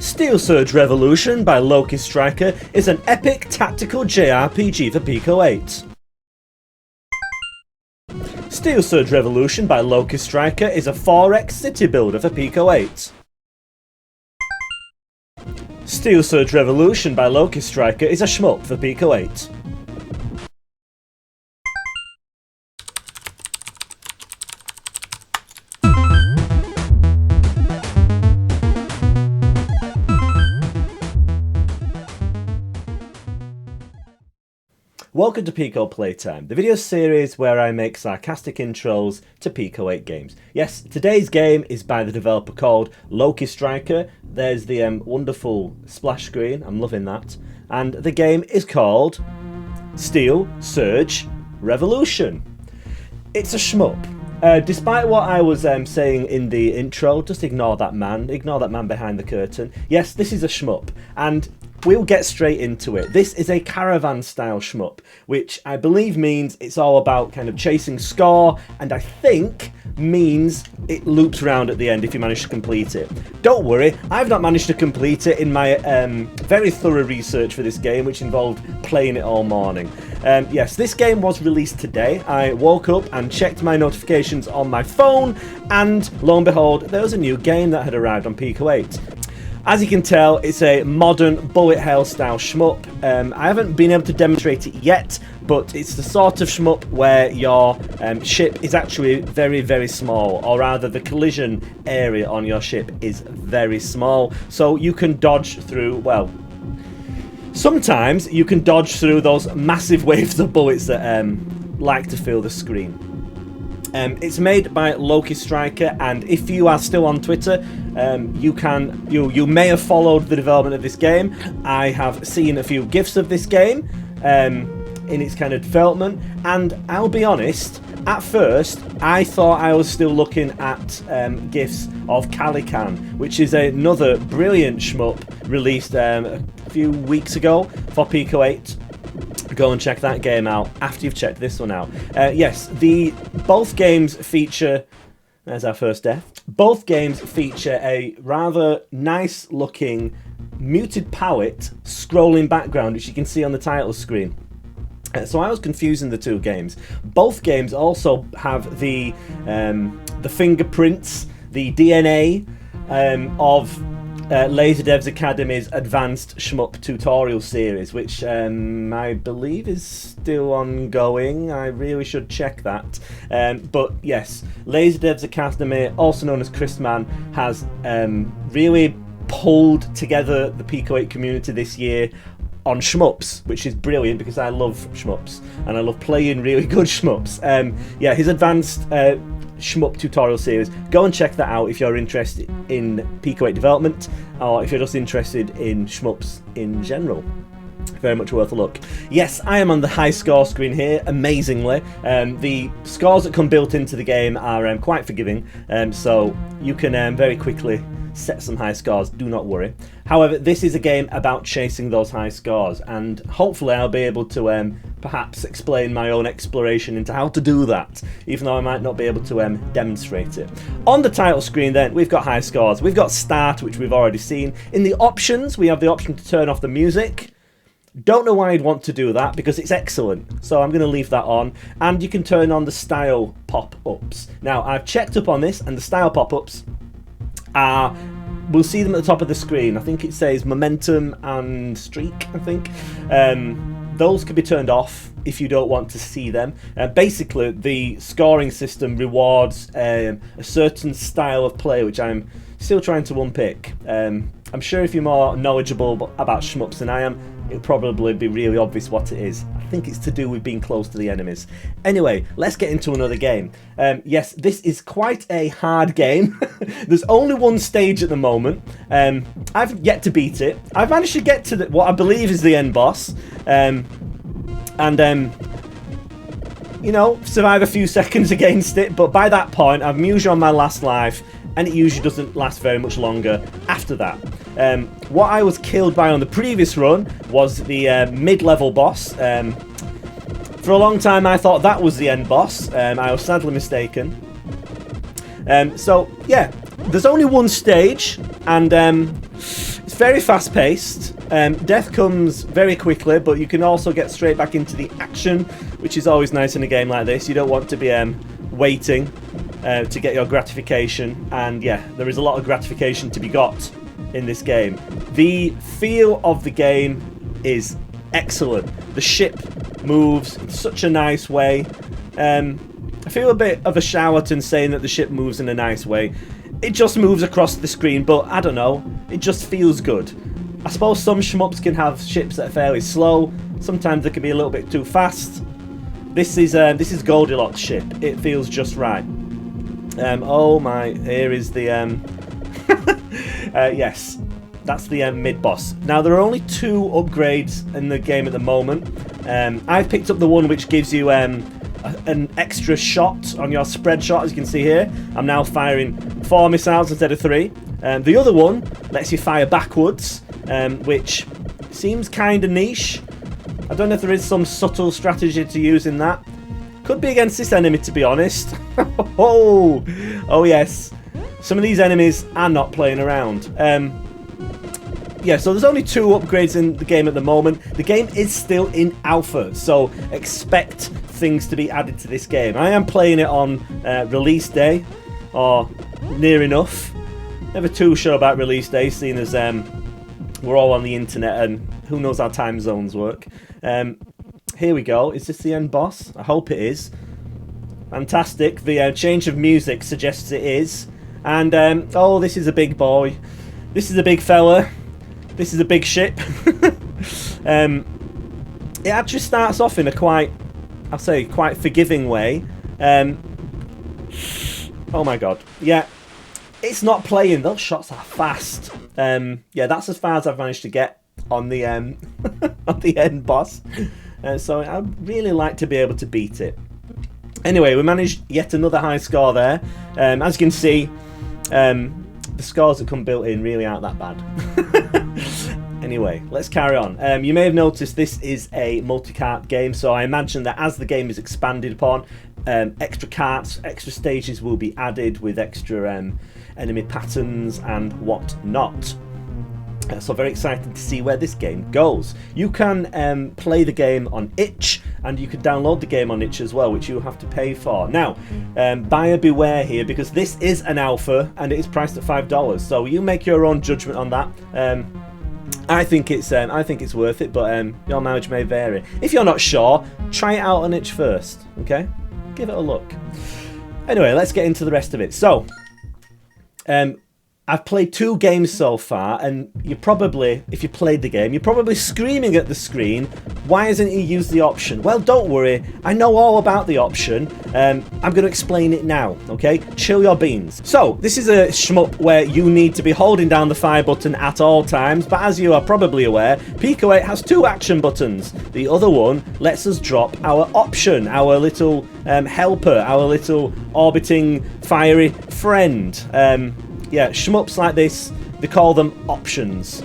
Steel Surge Revolution by LokiStriker is an epic tactical JRPG for Pico 8. Steel Surge Revolution by LokiStriker is a 4x city builder for Pico 8. Steel Surge Revolution by LokiStriker is a shmup for Pico 8. Welcome to Pico Playtime, the video series where I make sarcastic intros to Pico 8 games. Yes, today's game is by the developer called LokiStriker. There's the wonderful splash screen, I'm loving that. And the game is called Steel Surge Revolution. It's a shmup. Despite what I was saying in the intro, just ignore that man behind the curtain. Yes, this is a shmup, and we'll get straight into it. This is a caravan-style shmup, which I believe means it's all about kind of chasing score, and I think means it loops around at the end if you manage to complete it. Don't worry, I've not managed to complete it in my very thorough research for this game, which involved playing it all morning. Yes, this game was released today. I woke up and checked my notifications on my phone, and lo and behold, there was a new game that had arrived on Pico 8. As you can tell, it's a modern bullet hell style shmup. I haven't been able to demonstrate it yet, but it's the sort of shmup where your ship is actually very, very small, or rather the collision area on your ship is very small, so you can dodge through, well, sometimes you can dodge through those massive waves of bullets that like to fill the screen. It's made by LokiStriker, and if you are still on Twitter, you may have followed the development of this game. I have seen a few GIFs of this game in its kind of development, and I'll be honest, at first I thought I was still looking at GIFs of Calican, which is another brilliant shmup released a few weeks ago for Pico 8. Go and check that game out after you've checked this one out. Yes, both games feature... There's our first death. Both games feature a rather nice looking muted palette scrolling background, which you can see on the title screen. So I was confusing the two games. Both games also have the fingerprints, the DNA of LaserDevs Academy's Advanced Shmup tutorial series, which I believe is still ongoing. I really should check that. But yes, LaserDevs Academy, also known as Chrisman, has really pulled together the Pico 8 community this year on shmups, which is brilliant because I love shmups and I love playing really good shmups. Yeah, his Advanced Shmup tutorial series, go and check that out if you're interested in Pico 8 development, or if you're just interested in shmups in general. Very much worth a look. Yes, I am on the high score screen here, amazingly. The scores that come built into the game are quite forgiving, so you can very quickly set some high scores, do not worry. However, this is a game about chasing those high scores, and hopefully I'll be able to perhaps explain my own exploration into how to do that, even though I might not be able to demonstrate it. On the title screen then, we've got high scores. We've got start, which we've already seen. In the options, we have the option to turn off the music. Don't know why I'd want to do that, because it's excellent, so I'm going to leave that on. And you can turn on the style pop-ups. Now, I've checked up on this, and the style pop-ups are... We'll see them at the top of the screen. I think it says momentum and streak, I think. Those can be turned off if you don't want to see them. Basically, the scoring system rewards a certain style of play, which I'm still trying to unpick. I'm sure if you're more knowledgeable about shmups than I am, it'll probably be really obvious what it is. I think it's to do with being close to the enemies. Anyway, let's get into another game. Yes, this is quite a hard game. There's only one stage at the moment. I've yet to beat it. I've managed to get to what I believe is the end boss. You know, survive a few seconds against it, but by that point, I'm usually on my last life, and it usually doesn't last very much longer after that. What I was killed by on the previous run was the mid-level boss. For a long time I thought that was the end boss. I was sadly mistaken. So yeah, there's only one stage, and it's It's very fast paced. Death comes very quickly, but you can also get straight back into the action, which is always nice in a game like this. You don't want to be waiting to get your gratification, and yeah, there is a lot of gratification to be got in this game. The feel of the game is excellent. The ship moves in such a nice way. I feel a bit of a charlatan saying that the ship moves in a nice way. It just moves across the screen, but I don't know, it just feels good. I suppose some shmups can have ships that are fairly slow. Sometimes they can be a little bit too fast. This is Goldilocks ship. It feels just right. Oh my, here is the yes, that's the mid boss. Now there are only 2 upgrades in the game at the moment. I've picked up the one which gives you an extra shot on your spread shot, as you can see here. I'm now firing 4 missiles instead of 3. The other one lets you fire backwards, which seems kind of niche. I don't know if there is some subtle strategy to use in that. Could be against this enemy, to be honest. Oh yes. Some of these enemies are not playing around. Yeah, so there's only 2 upgrades in the game at the moment. The game is still in alpha, so expect things to be added to this game. I am playing it on release day, or near enough. Never too sure about release day, seeing as we're all on the internet and who knows how time zones work. Here we go. Is this the end boss? I hope it is. Fantastic. The change of music suggests it is. And, oh, this is a big boy. This is a big fella. This is a big ship. It actually starts off in a quite forgiving way. Oh my god. Yeah, it's not playing. Those shots are fast. Yeah, that's as far as I've managed to get on the on the end boss. So I'd really like to be able to beat it. Anyway, we managed yet another high score there. As you can see, the scores that come built in really aren't that bad. Anyway, let's carry on. You may have noticed this is a multi-cart game, so I imagine that as the game is expanded upon, extra carts, extra stages will be added with extra enemy patterns and whatnot. So very excited to see where this game goes. You can play the game on itch, and you can download the game on itch as well, which you'll have to pay for. Now, buyer beware here, because this is an alpha and it is priced at $5. So you make your own judgment on that. I think it's worth it, but your mileage may vary. If you're not sure, try it out on itch first. Okay, give it a look. Anyway, let's get into the rest of it. So, I've played 2 games so far, and you probably, if you played the game, you're probably screaming at the screen, why hasn't he used the option? Well, don't worry, I know all about the option. I'm going to explain it now, okay? Chill your beans. So, this is a shmup where you need to be holding down the fire button at all times, but as you are probably aware, Pico 8 has 2 action buttons. The other one lets us drop our option, our little helper, our little orbiting fiery friend. Yeah, shmups like this, they call them options.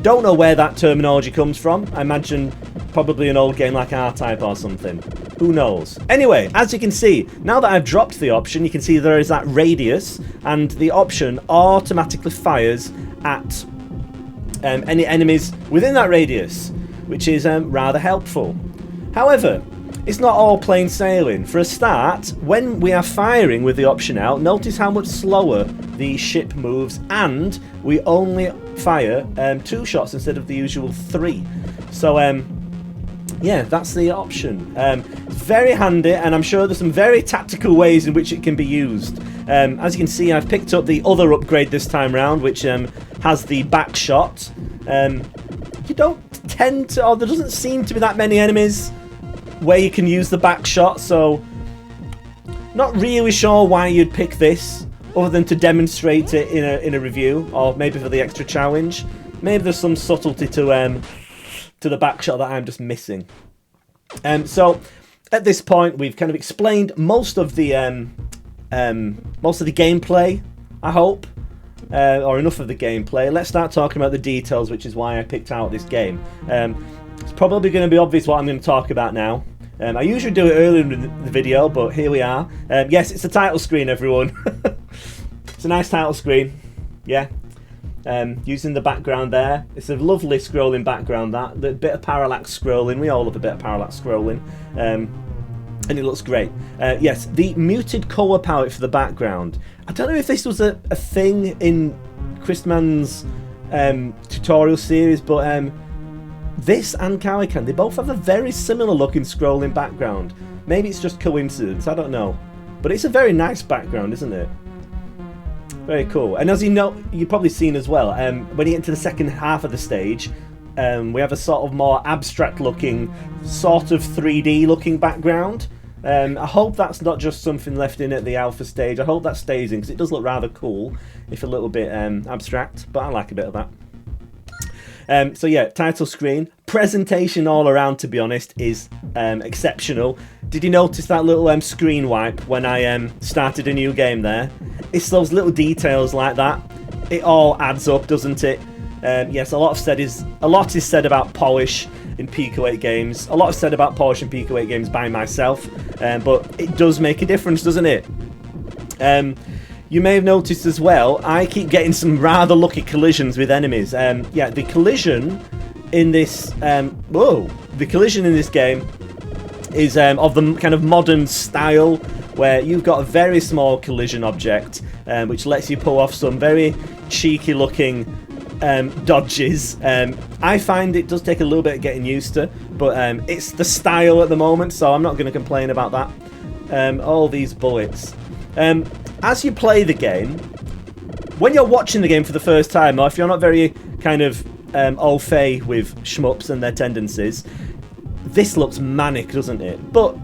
Don't know where that terminology comes from. I imagine probably an old game like R-Type or something. Who knows? Anyway, as you can see, now that I've dropped the option, you can see there is that radius, and the option automatically fires at any enemies within that radius, which is rather helpful. However, it's not all plain sailing. For a start, when we are firing with the option out, notice how much slower the ship moves, and we only fire 2 shots instead of the usual 3. So, yeah, that's the option. It's very handy, and I'm sure there's some very tactical ways in which it can be used. As you can see, I've picked up the other upgrade this time round, which has the back shot. You don't tend to, or there doesn't seem to be that many enemies where you can use the back shot, so not really sure why you'd pick this other than to demonstrate it in a review, or maybe for the extra challenge. Maybe there's some subtlety to the back shot that I'm just missing. So at this point we've kind of explained most of the gameplay, I hope, or enough of the gameplay. Let's start talking about the details, which is why I picked out this game. It's probably going to be obvious what I'm going to talk about now. I usually do it earlier in the video, but here we are. Yes, it's a title screen, everyone. It's a nice title screen. Yeah. using the background there. It's a lovely scrolling background, that. The bit of parallax scrolling. We all love a bit of parallax scrolling. And it looks great. Yes, the muted colour palette for the background. I don't know if this was a thing in Christman's tutorial series, but this and Calican, they both have a very similar looking scrolling background. Maybe it's just coincidence, I don't know. But it's a very nice background, isn't it? Very cool. And as you know, you've probably seen as well, when you get into the second half of the stage, we have a sort of more abstract looking, sort of 3D looking background. I hope that's not just something left in at the alpha stage. I hope that stays in, because it does look rather cool, if a little bit abstract, but I like a bit of that. So yeah, title screen. Presentation all around, to be honest, is exceptional. Did you notice that little screen wipe when I started a new game there? It's those little details like that. It all adds up, doesn't it? Yes, a lot is said about polish in Pico 8 games. A lot is said about polish in Pico 8 games by myself, but it does make a difference, doesn't it? You may have noticed as well, I keep getting some rather lucky collisions with enemies. Yeah, the collision in this game is of the kind of modern style, where you've got a very small collision object, which lets you pull off some very cheeky looking dodges. I find it does take a little bit of getting used to, but it's the style at the moment, so I'm not going to complain about that. All these bullets. As you play the game, when you're watching the game for the first time, or if you're not very kind of au fait with shmups and their tendencies, this looks manic, doesn't it? But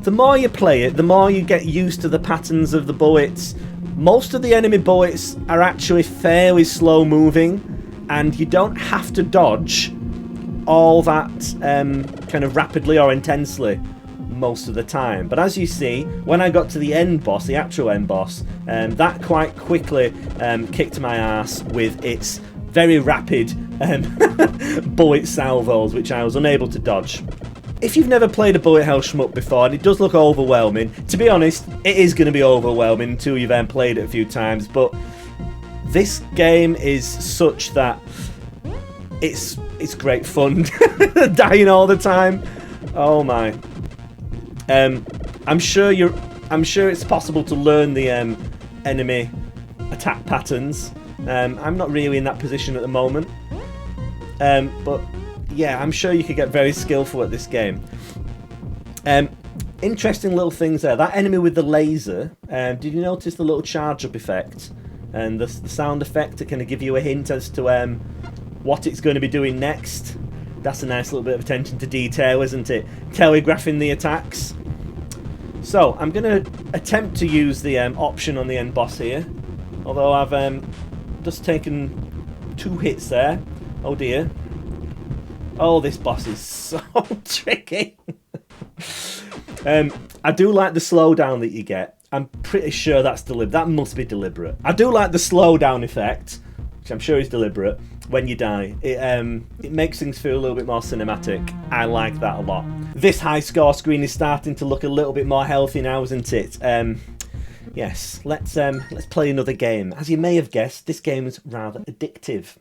the more you play it, the more you get used to the patterns of the bullets. Most of the enemy bullets are actually fairly slow moving, and you don't have to dodge all that kind of rapidly or intensely most of the time. But as you see, when I got to the end boss, the actual end boss, that quite quickly kicked my ass with its very rapid bullet salvos, which I was unable to dodge. If you've never played a bullet hell shmup before, and it does look overwhelming, to be honest, it is going to be overwhelming until you've played it a few times, but this game is such that it's great fun. Dying all the time. Oh my. I'm sure it's possible to learn the enemy attack patterns. I'm not really in that position at the moment. But yeah, I'm sure you could get very skillful at this game. Interesting little things there. That enemy with the laser, did you notice the little charge up effect? And the sound effect to kind of give you a hint as to what it's going to be doing next. That's a nice little bit of attention to detail, isn't it? Telegraphing the attacks. So, I'm going to attempt to use the option on the end boss here. Although I've just taken 2 hits there. Oh dear. Oh, this boss is so tricky. I do like the slowdown that you get. I'm pretty sure that's deliberate. That must be deliberate. I do like the slowdown effect, which I'm sure is deliberate, when you die. It makes things feel a little bit more cinematic. I like that a lot. This high score screen is starting to look a little bit more healthy now, isn't it? Yes, let's play another game. As you may have guessed, this game is rather addictive.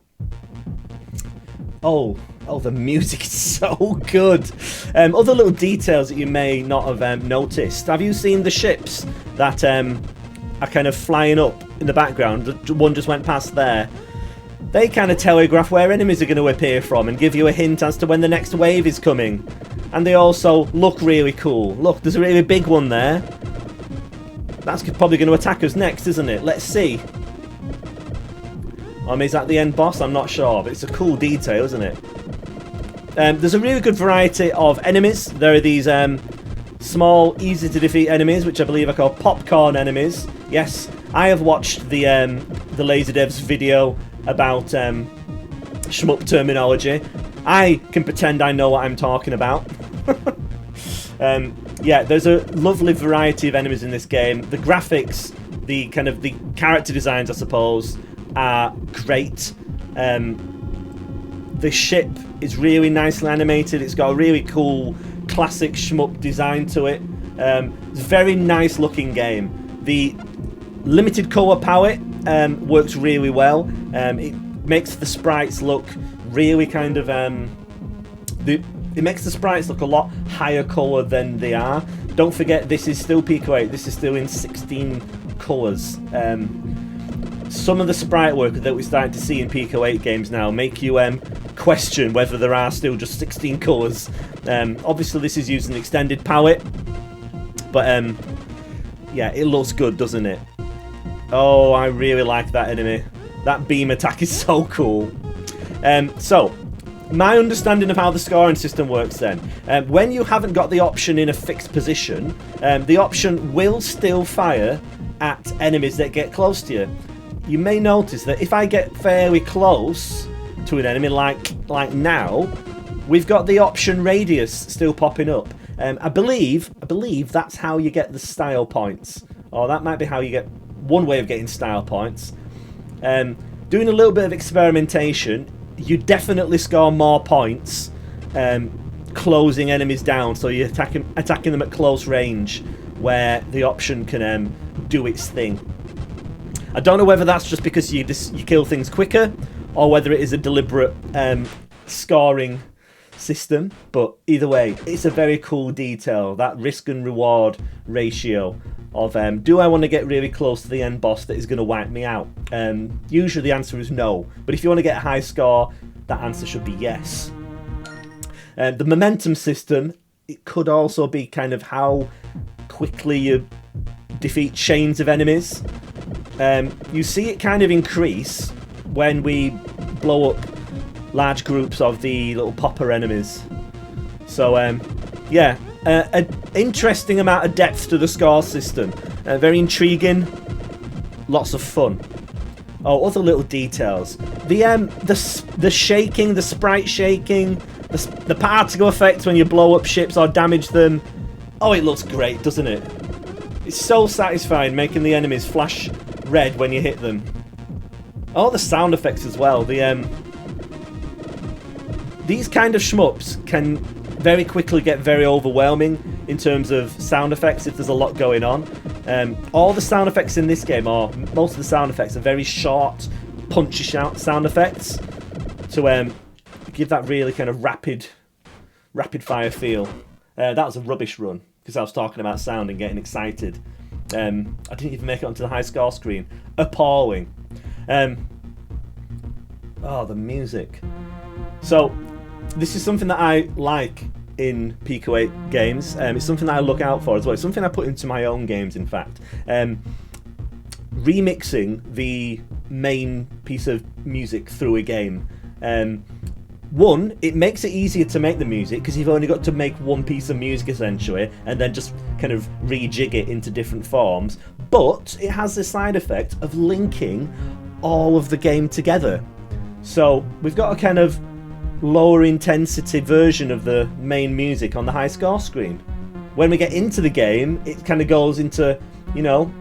Oh, the music is so good. Other little details that you may not have noticed. Have you seen the ships that are kind of flying up in the background? One just went past there. They kind of telegraph where enemies are going to appear from and give you a hint as to when the next wave is coming. And they also look really cool. Look, there's a really big one there. That's probably going to attack us next, isn't it? Let's see. Is that the end boss? I'm not sure, but it's a cool detail, isn't it? There's a really good variety of enemies. There are these small, easy-to-defeat enemies, which I believe are called popcorn enemies. Yes, I have watched the Laser Dev's video about shmup terminology. I can pretend I know what I'm talking about. Yeah, there's a lovely variety of enemies in this game. The graphics, the character designs, I suppose, are great. The ship is really nicely animated. It's got a really cool classic shmup design to it. It's a very nice looking game. The limited colour palette works really well. It makes the sprites look really kind of it makes the sprites look a lot higher colour than they are. Don't forget, this is still Pico 8. This is still in 16 colours. Some of the sprite work that we're starting to see in Pico 8 games now make you question whether there are still just 16 colours. Obviously this is using an extended palette, but yeah, it looks good, doesn't it? Oh, I really like that enemy. That beam attack is so cool. So, my understanding of how the scoring system works then. When you haven't got the option in a fixed position, the option will still fire at enemies that get close to you. You may notice that if I get fairly close to an enemy, like now, we've got the option radius still popping up. I believe that's how you get the style points. Or that might be how you get one way of getting style points. Doing a little bit of experimentation, you definitely score more points closing enemies down, so you're attacking them at close range, where the option can do its thing. I don't know whether that's just because you kill things quicker, or whether it is a deliberate scoring system, but either way, it's a very cool detail, that risk and reward ratio of do I want to get really close to the end boss that is going to wipe me out? Usually the answer is no, but if you want to get a high score, that answer should be yes. The momentum system, it could also be kind of how quickly you defeat chains of enemies. You see it kind of increase when we blow up large groups of the little popper enemies. So yeah, an interesting amount of depth to the score system. Very intriguing, lots of fun. Oh, other little details. The shaking, the sprite shaking, the particle effect when you blow up ships or damage them. Oh, it looks great, doesn't it? It's so satisfying making the enemies flash red when you hit them. Oh, the sound effects as well. These kind of shmups can very quickly get very overwhelming in terms of sound effects if there's a lot going on. All the sound effects in this game, or most of the sound effects, are very short, punchy sound effects to give that really kind of rapid fire feel. That was a rubbish run because I was talking about sound and getting excited. I didn't even make it onto the high score screen. Appalling. Oh, the music. So, this is something that I like in Pico 8 games. It's something that I look out for as well. It's something I put into my own games, in fact. Remixing the main piece of music through a game. One, it makes it easier to make the music because you've only got to make one piece of music essentially and then just kind of rejig it into different forms. But it has the side effect of linking all of the game together. So we've got a kind of lower intensity version of the main music on the high score screen. When we get into the game, it kind of goes into, you know,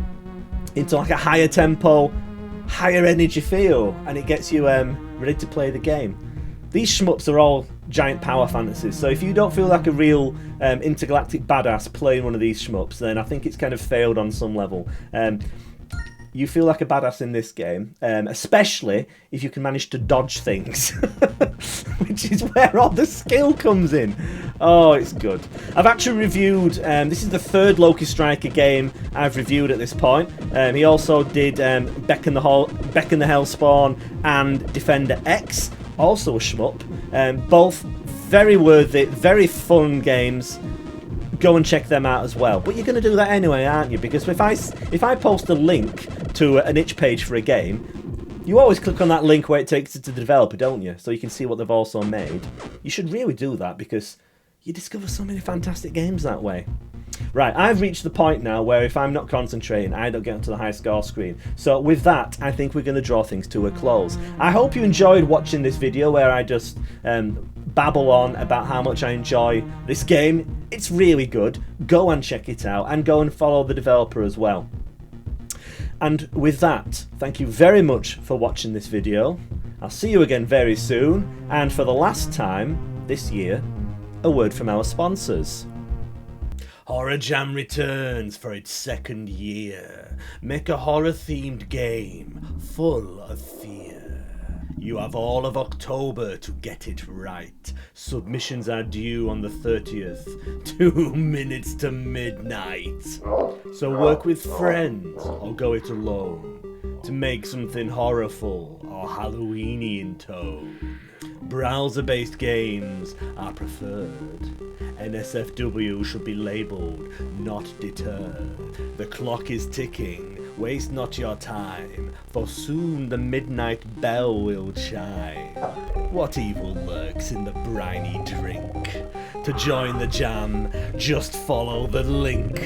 into like a higher tempo, higher energy feel, and it gets you ready to play the game. These shmups are all giant power fantasies, so if you don't feel like a real intergalactic badass playing one of these shmups, then I think it's kind of failed on some level. You feel like a badass in this game, especially if you can manage to dodge things, which is where all the skill comes in. Oh, it's good. I've actually reviewed, this is the third LokiStriker game I've reviewed at this point. He also did Beck and the Hellspawn and Defender X, also a shmup. Both very worthy, very fun games. Go and check them out as well. But you're going to do that anyway, aren't you? Because if I post a link to an itch page for a game, you always click on that link where it takes you to the developer, don't you? So you can see what they've also made. You should really do that because you discover so many fantastic games that way. Right, I've reached the point now where if I'm not concentrating, I don't get onto the high score screen. So with that, I think we're going to draw things to a close. I hope you enjoyed watching this video where I just babble on about how much I enjoy this game. It's really good. Go and check it out and go and follow the developer as well. And with that, thank you very much for watching this video. I'll see you again very soon. And for the last time this year, a word from our sponsors. Horror Jam returns for its second year. Make a horror-themed game full of fear. You have all of October to get it right. Submissions are due on the 30th, 2 minutes to midnight. So work with friends or go it alone to make something horrorful or Halloweeny in tone. Browser-based games are preferred. NSFW should be labelled, not deterred. The clock is ticking, waste not your time, for soon the midnight bell will chime. What evil lurks in the briny drink? To join the jam, just follow the link.